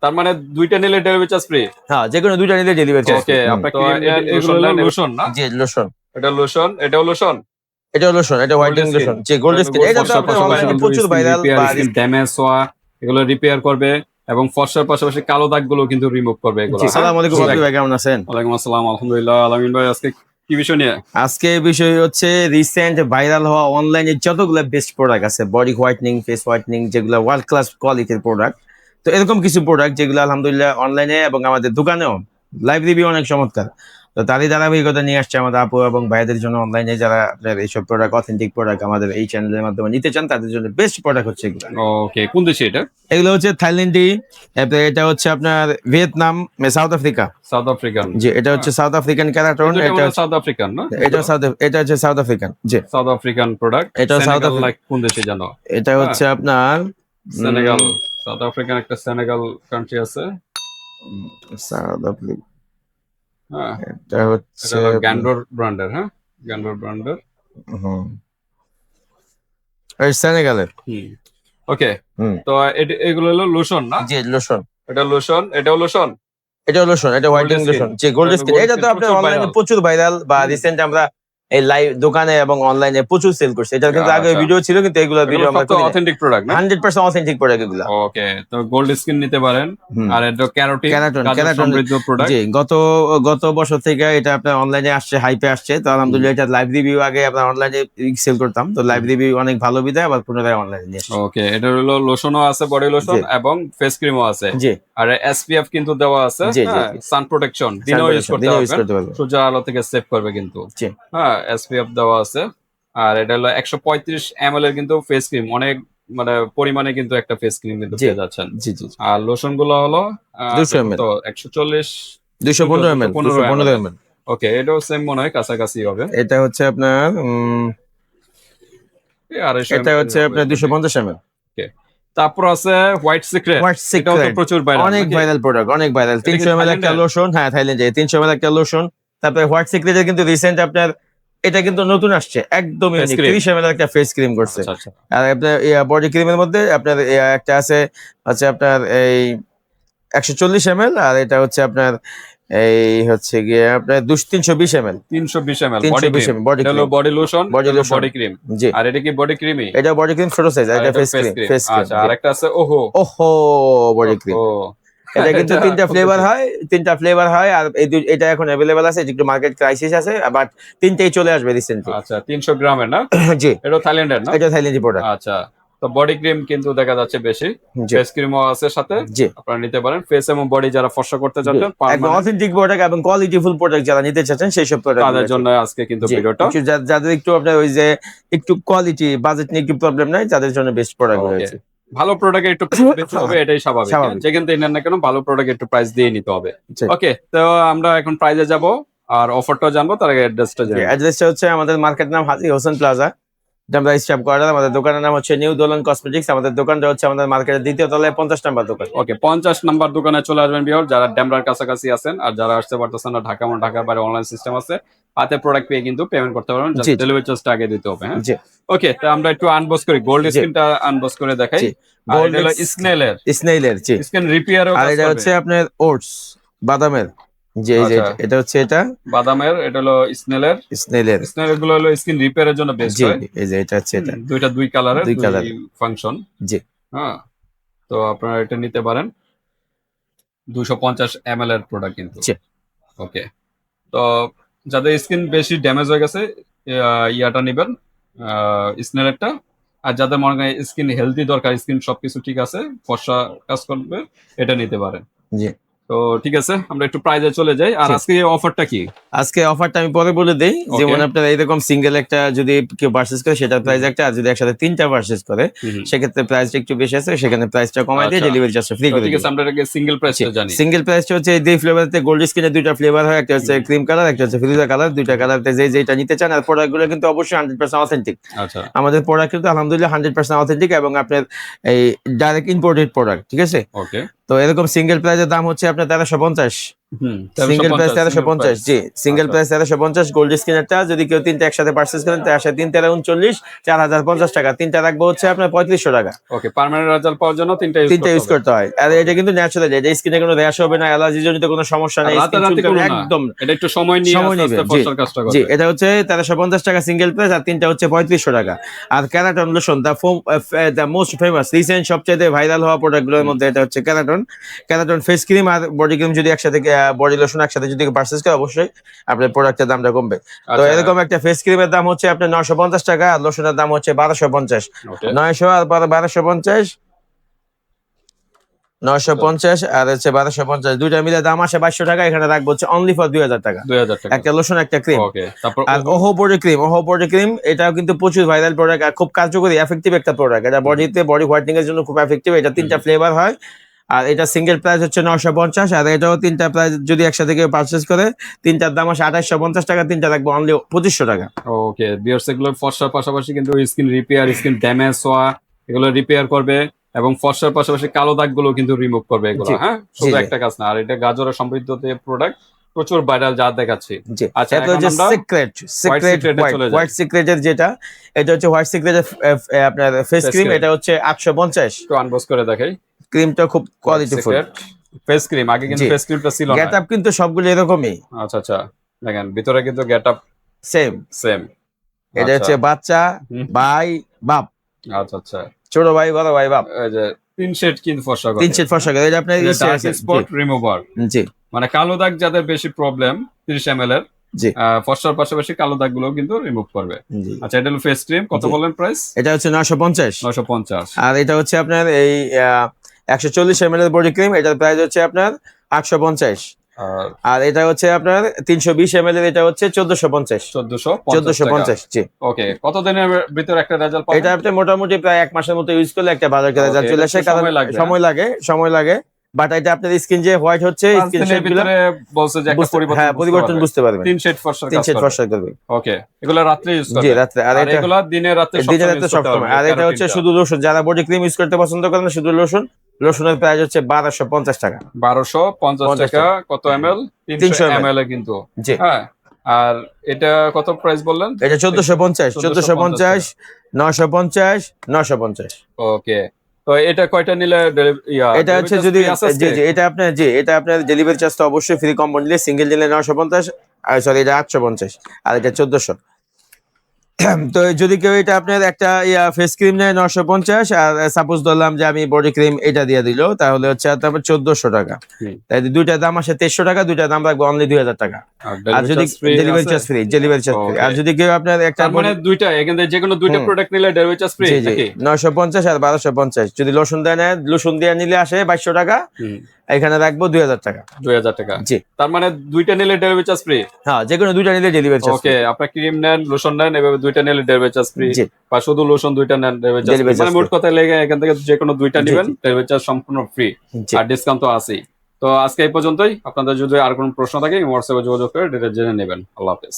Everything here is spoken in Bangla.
তার মানে দুইটা নিলে ডেলিভারি চার্জ ফ্রি। হ্যাঁ, যে কোনো দুইটা নিলে ডেলিভারি চার্জ। ওকে, আপনার এগুলো লোশন না? জি, লোশন। এটা লোশন, এটাও লোশন। এটা লোশন, এটা হোয়াইটেনিং লোশন। জি, গোল্ড স্কিন। এটা তো আপনার অনলাইনে প্রচুর ভাইরাল বা স্কিন ড্যামেজ হওয়া এগুলো রিপেয়ার করবে এবং ফর্সার পাশাপাশি কালো দাগগুলো কিন্তু রিমুভ করবে এগুলো। আসসালামু আলাইকুম আপনি ভাই, কেমন আছেন? ওয়ালাইকুম আসসালাম, আলহামদুলিল্লাহ। আলামিন ভাই, আজকে কি বিষয় নিয়ে? আজকে বিষয় হচ্ছে রিসেন্ট ভাইরাল হওয়া অনলাইনে যতগুলো বেস্ট প্রোডাক্ট আছে, বডি হোয়াইটনিং, ফেস হোয়াইটনিং, যেগুলো ওয়ার্ল্ড ক্লাস কোয়ালিটির প্রোডাক্ট। তো এরকম কিছু প্রোডাক্ট যেগুলো আলহামদুলিল্লাহ অনলাইনে এবং আমাদের দোকানেও লাইভ রিভিউ অনেক চমৎকার। তো তারই ধারাবাহিকতা নিয়ে আসছে আমাদের আপু এবং ভাইদের জন্য। অনলাইনে যারা আপনার এইসব প্রোডাক্ট, অথেন্টিক প্রোডাক্ট আমাদের এই চ্যানেলের মাধ্যমে নিতে চান, তাদের জন্য বেস্ট প্রোডাক্ট হচ্ছে এগুলো। ওকে, কোন দেশে এটা? এগুলো হচ্ছে থাইল্যান্ডি, এটা হচ্ছে আপনার Vietnam, South Africa. South African. জি, এটা হচ্ছে সাউথ আফ্রিকান ক্যারাটন। এটা সাউথ আফ্রিকান না? এটা হচ্ছে সাউথ আফ্রিকান। জি, সাউথ আফ্রিকান প্রোডাক্ট। এটা সাউথ আফ্রিকা। কোন দেশে জানো? এটা হচ্ছে আপনার সেনেগাল। সাউথ আফ্রিকান একটা সেনেগাল কান্ট্রি আছে। South Africa. হ্যাঁ, এটা হচ্ছে গ্যান্ডোর ব্র্যান্ডের। হ্যাঁ, গ্যান্ডোর ব্র্যান্ডের। এই সেনেগালের। ওকে, তো এগুলো হলো লোশন না? জি, লোশন। এটা লোশন, এটাও লোশন। এটা লোশন, এটা হোয়াইটেনিং লোশন। জি, গোল্ড স্কিন। এটা তো আপনার অনলাইনে প্রচুর ভাইরাল বা রিসেন্ট আমরা এই লাইভ দোকানে এবং অনলাইনে প্রচুর সেল করছে। এটা কিন্তু আগে ভিডিও ছিল, কিন্তু এগুলো ভিডিও আমরা করি। অথেন্টিক প্রোডাক্ট না? 100% অথেন্টিক প্রোডাক্ট এগুলো। ওকে, তো গোল্ড স্কিন নিতে পারেন। আর এটা ক্যারাটিন সমৃদ্ধ প্রোডাক্ট। জি, গত বছর থেকে এটা আপনার অনলাইনে আসছে, হাইপে আসছে। তো আলহামদুলিল্লাহ এটা লাইভ রিভিউ আগে আমরা অনলাইনে সেল করতাম, তো লাইভ রিভিউ অনেক ভালো বিদায় আবার পুনরায় অনলাইনে নিয়ে আসছে। ওকে, এটা হলো লোশনও আছে, বডি লোশন এবং ফেস ক্রিমও আছে। জি, আর এসপিএফ কিন্তু দেওয়া আছে। সান প্রোটেকশন দিনেও ইউজ করতে পারবেন, সূর্যের আলো থেকে সেভ করবে কিন্তু। হ্যাঁ, এসপিএফ দেওয়া আছে। আর এটা হলো 135 ml এর কিন্তু ফেস ক্রিম, অনেক মানে পরিমাণে কিন্তু একটা ফেস ক্রিম কিন্তু পেয়ে যাচ্ছেন। জি জি। আর লোশন গুলো হলো 200 ml, তো 140 215 ml, 215 ml। ওকে, এটাও সেম মনে হয়, কাছাকাছি হবে। এটা হচ্ছে আপনার এটা হচ্ছে আপনার 250 ml। ওকে, তারপর আছে হোয়াইট সিক্রেট। এটাও তো প্রচুর ভাইরাল, অনেক ভাইরাল প্রোডাক্ট, অনেক ভাইরাল। 300 ml একটা লোশন। হ্যাঁ, থাইল্যান্ডে 300 ml একটা লোশন। তারপরে হোয়াইট সিক্রেটের কিন্তু রিসেন্ট আপনার এটা কিন্তু নতুন আসছে, একদম ইউনিক। 30 ml একটা ফেস ক্রিম করছে। আর আপনার বডি ক্রিমের মধ্যে আপনার একটা আছে আপনার এই 140 ml, আর এটা হচ্ছে আপনার এই হচ্ছে গিয়ে আপনার 320 ml। 320 ml body lotion, body cream. জি। আর এটা কি বডি ক্রিমই? এটা বডি ক্রিম ছোট সাইজ, আর এটা ফেস ক্রিম। আচ্ছা, আর একটা আছে ওহো বডি ক্রিম। এটা কিন্তু তিনটা ফ্লেভার হয়, আর এটা এখন अवेलेबल আছে। একটু মার্কেট ক্রাইসিস আছে, বাট তিনটাই চলে আসবে রিসেন্টলি। আচ্ছা, 300 গ্রামের না? জি, এটা থাইল্যান্ডের না? এটা থাইল্যান্ডি প্রোডাক্ট। আচ্ছা, তো বডি ক্রিম কিন্তু দেখা যাচ্ছে বেশি, ফেস ক্রিমও আছে সাথে। আপনারা নিতে পারেন। ফেস এবং বডি যারা ফর্সা করতে চাচ্ছেন, একদম অথেন্টিক প্রোডাক্ট এবং কোয়ালিটিফুল প্রোডাক্ট যারা নিতে চাচ্ছেন, সেই সব প্রোডাক্ট তাদের জন্য আজকে কিন্তু ভিডিওটা। যাদের একটু আপনার ওই যে একটু কোয়ালিটি বাজেট নিয়ে একটু প্রবলেম নাই, তাদের জন্য বেস্ট প্রোডাক্ট রয়েছে। ভালো প্রোডাক্ট একটু বেশি হবে, এটাই স্বাভাবিক। যেখান থেকে নেন না কেন, ভালো প্রোডাক্ট একটু প্রাইস দিয়ে নিতে হবে। ওকে, তো আমরা এখন প্রাইসে যাব আর অফারটা জানবো, তার আগে অ্যাড্রেসটা জানবো। অ্যাড্রেসটা হচ্ছে আমাদের মার্কেট নাম হাজি হোসেন প্লাজা, আমরা স্টাফ কোয়ার্টার। আমাদের দোকানের নাম হচ্ছে নিউ দোলন কসমেটিক্স। আমাদের দোকানটা হচ্ছে আমাদের মার্কেটের দ্বিতীয় তলায় 50 নম্বর দোকান। ওকে, 50 নম্বর দোকানে চলে আসবেন বিয়ার, যারা ড্যামরার কাছাকাছি আছেন। আর যারা আসতে পারতেছেন না, ঢাকার বাইরে অনলাইন সিস্টেম আছে, হাতে প্রোডাক্ট পেয়ে কিন্তু পেমেন্ট করতে পারবেন। ডেলিভারি চার্জটা আগে দিতে হবে। হ্যাঁ, ওকে, তো আমরা একটু আনবক্স করি, গোল্ড স্কিনটা আনবক্স করে দেখাই। আর এটা হলো স্নেইলের স্কিন রিপেয়ার। আর এটা হচ্ছে আপনার ওটস, বাদামের। জি, এই যে এটা হচ্ছে এটা বাদামের, এটা হলো স্নেইলের গুলো হলো স্কিন রিপেয়ারের জন্য বেস্ট হয়। এই যে এটা হচ্ছে এটা দুই কালারের, দুই ফাংশন। জি, হ্যাঁ, তো আপনারা এটা নিতে পারেন। 250 ml এর প্রোডাক্ট কিন্তু। ওকে, তো যাদের স্কিন বেশি ড্যামেজ হয়ে গেছে, ইয়াটা নেবেন, স্নেইলেরটা। আর যাদের মনে করেন স্কিন হেলদি দরকার, স্কিন সবকিছু ঠিক আছে, ফর্সা কাজ করবে, এটা নিতে পারেন। জি, তো ঠিক আছে, আমরা একটু প্রাইজে চলে যাই। আর আজকে অফারটা কি? আজকে অফারটা আমি পরে বলে দেই। যেমন আপনারা এরকম সিঙ্গেল একটা যদি কেউ পারচেজ করে, সেটার প্রাইস একটা। আর যদি একসাথে 3টা পারচেজ করে, সেক্ষেত্রে প্রাইসটা একটু বেশি আছে, সেখানে প্রাইসটা কমাই দিয়ে ডেলিভারি চার্জটা ফ্রি করে দিই। ঠিক আছে, আমরা এটাকে সিঙ্গেল প্রাইসটা জানি। সিঙ্গেল প্রাইসটা হচ্ছে এই দুই ফ্লেভারতে, গোল্ড স্কিনে দুইটা ফ্লেভার হয়, একটা হচ্ছে ক্রিম কালার, একটা হচ্ছে ফিরোজা কালার। দুইটা কালারতে যেটা নিতে চান। আর প্রোডাক্টগুলো কিন্তু অবশ্যই 100% অথেন্টিক। আচ্ছা, আমাদের প্রোডাক্ট কিন্তু আলহামদুলিল্লাহ 100% অথেন্টিক এবং আপনার এই ডাইরেক্ট ইম্পোর্টেড প্রোডাক্ট। ঠিক আছে, ওকে। তো এরকম সিঙ্গেল প্রাইসের দাম হচ্ছে আপনার 1350। Single price 1350 single 1350, price। জি সিঙ্গেল আচ্ছা। প্রাইস 1350 গোল্ড স্ক্রিনেরটা যদি কেউ তিনটা একসাথে পারচেজ করেন তার সাথে 3 13 39 4050 টাকা, তিনটা রাখবো হচ্ছে আপনার 3500 টাকা। ওকে, পার্মানেন্ট রেজাল্ট পাওয়ার জন্য তিনটা ইউজ তিনটা করতে ইউজ হবে। করতে হয়, আর এটা কিন্তু ন্যাচারাল, এটা স্কিনে কোনো র্যাশ হবে না, অ্যালার্জি জনিত কোনো সমস্যা আর নেই, স্কিন রাতারাতি চুলকাবে কোনো না, একদম এটা একটু সময় নিয়ে সময় আস্তে নেবে। আস্তে জি ফর্সার কাজটা জি, করবে। এটা হচ্ছে 1350 টাকা সিঙ্গেল প্রাইস, আর তিনটা হচ্ছে 3500 টাকা। আর ক্যারাটন lotion the most famous recent সবচেয়ে ভাইরাল হওয়া প্রোডাক্টগুলোর মধ্যে এটা হচ্ছে ক্যারাটন। ক্যারাটন ফেস ক্রিম আর বডি ক্রিম যদি একসাথে বডি লোশন একসাথে যদি পারচেজ করে অবশ্যই আপনার প্রোডাক্টের দামটা কমবে। তো আচ্ছা। এরকম একটা ফেস ক্রিমের দাম হচ্ছে আপনার 950 টাকা, আর লোশনের দাম হচ্ছে 1250। ওকে। 900 আর 1250, 950 আর হচ্ছে 1250, দুইটা মিলে দাম আসে 2200 টাকা। এখানে রাখবো হচ্ছে অনলি ফর 2000 টাকা, 2000 টাকা। একটা লোশন একটা ক্রিম। ওকে, তারপর আর ওহো বডি ক্রিম এটাও কিন্তু প্রচুর ভাইরাল প্রোডাক্ট আর খুব কার্যকরী এফেক্টিভ একটা প্রোডাক্ট। এটা বডিতে বডি হোয়াইটনিং এর জন্য খুব এফেক্টিভ। এটা তিনটা ফ্লেভার হয়, আর এটা সিঙ্গেল প্রাইস হচ্ছে 950, আর এটাও তিনটা প্রাইস যদি একসাথে কেউ পারচেজ করে তিনটার দাম আসে 2850 টাকা, তিনটা রাখবো অনলি 2500 টাকা। ওকে বিয়ার্স, এগুলো ফর্সার পাশাপাশি কিন্তু স্কিন রিপেয়ার, স্কিন ড্যামেজ হওয়া এগুলো রিপেয়ার করবে, এবং ফর্সার পাশাপাশি কালো দাগগুলো কিন্তু রিমুভ করবে এগুলো। জি হ্যাঁ, জি শুধু জি একটা কাজ না, আর এটা গাজরের সমৃদ্ধতে প্রোডাক্ট, প্রচুর ভাইরাল যা দেখাচ্ছি। জি। আচ্ছা, এটা এখন হচ্ছে আমরা সিক্রেট সিক্রেটে চলে যাই। হোয়াইট সিক্রেটের যেটা, এটা হচ্ছে হোয়াইট সিক্রেটের আপনার ফেস Face ক্রিম, cream। এটা হচ্ছে 850। একটু আনবক্স করে দেখাই। ক্রিমটা খুব কোয়ালিটিফুল। ফেস ক্রিম, আগে কিন্তু জি, ফেস ক্রিমটা ছিল না। গেট আপ কিন্তু সবগুলো এরকমই আচ্ছা আচ্ছা, দেখেন ভিতরে কিন্তু গেট আপ সেম। সেম। এটা আচ্ছা। হচ্ছে বাচ্চা, হুম। ভাই, বাপ, আচ্ছা আচ্ছা, ছোট ভাই, বড় ভাই, বাপ, এই যে 3 শেড কিন্তু ফর্সা করে। 3 সেট ফর্সা করে। এটা আপনার ডার্ক স্পট রিমুভার, জি মানে কালো দাগ যাদের বেশি প্রবলেম, 30 ml এর জি ফর্সার পাশাপাশি কালো দাগগুলো কিন্তু রিমুভ করবে। জি। আচ্ছা, এটা হলো ফেস ক্রিম, কত জি। বললেন প্রাইস? এটা হচ্ছে 950, 950। আর এটা হচ্ছে আপনার এই 140 ml এর বডি ক্রিম, এটার প্রাইস হচ্ছে আপনার 850। আর আর এটা হচ্ছে আপনার 320 ml এর, এটা হচ্ছে 1450। 1450 জি। ওকে, কতদিনের ভিতরে একটা রেজাল্ট পাবেন? এটা আপনি মোটামুটি প্রায় 1 মাসের মতো ইউজ করলে একটা বাজার রেজাল্ট Okay, চলে এটা আসে, একটু কারণ সময় লাগবে, সময় লাগে, বাট এটা আপনার স্কিন যে হোয়াইট হচ্ছে 5 স্কিন দিনের শেড গুলো ভিতরে বলছে যে একটা পরিবর্তন হ্যাঁ পরিবর্তন বুঝতে পারবেন। 3 শেড ফর্সার 3 কাজ সেট করবে। ফর্সা করবে। ওকে, এগুলো রাত্রে ইউজ জি করবে। রাত্রে। আর আর এটা এগুলা দিনে রাতে দিনে সবসময় রাতে ইউজ করতে সবসময়। হবে। আর এটা হচ্ছে শুধু লোশন, যারা বডি ক্রিম ইউজ করতে পছন্দ করেন না, শুধু লোশন, লোশনের প্রাইস হচ্ছে 1250 টাকা। 1250 টাকা। কত ml? 300 300 ml এ কিন্তু। জি। হ্যাঁ, আর এটা কত প্রাইস বললেন? এটা 1450, 1450 950, 950। ওকে, তো এটা কয়টা নিলে এটা হচ্ছে যদি জি জি, এটা আপনার ডেলিভারি চার্জ তো অবশ্যই ফ্রি, কম্বো নিলে সিঙ্গেল নিলে 950, আর সরি এটা 850, আর এটা 1400। তো যদি কেউ এটা আপনার একটা ফেস ক্রিম নেয় 950, আর সাপোজ ধরলাম যে আমি বডি ক্রিম এটা দিয়ে দিল, তাহলে হচ্ছে তারপর 1400 টাকা। তাই দুইটার দাম আসে 2300 টাকা, দুইটার দাম রাখবো অনলি 2000 টাকা। আর যদি ডেলিভারি চার্জ ফ্রি, আর যদি কেউ আপনার একটা তার মানে দুইটা, এখানে যে কোনো দুইটা প্রোডাক্ট নিলে ডেলিভারি চার্জ ফ্রি জি জি নাকি? 950 আর 1250। যদি লোশন দেয় নেয়, লোশন দিয়ে নিলে আসে 2200 টাকা, এখানে রাখবো 2000 টাকা। 2000 টাকা। জি। তার মানে দুইটা নিলে ডেলিভারি চার্জ ফ্রি। হ্যাঁ, যে কোনো দুইটা নিলে ডেলিভারি চার্জ। ওকে, আপনার ক্রিম নেন, লোশন নেন, এভাবে দুইটা নিলে ডেলিভারি চার্জ ফ্রি, জি। বা শুধু লোশন দুইটা নেন ডেলিভারি চার্জ ফ্রি। মানে মোট কথা লেগে এখান থেকে যে কোনো দুইটা জি, নেবেন জি। ডেলিভারি চার্জ সম্পূর্ণ ফ্রি, জি। আর ডিসকাউন্ট তো আছেই। তো আজকে এই পর্যন্তই। আপনাদের যদি আর কোনো প্রশ্ন থাকে হোয়াটসঅ্যাপে যোগাযোগ করে ডিটেইলস জেনে নেবেন। আল্লাহ হাফেজ।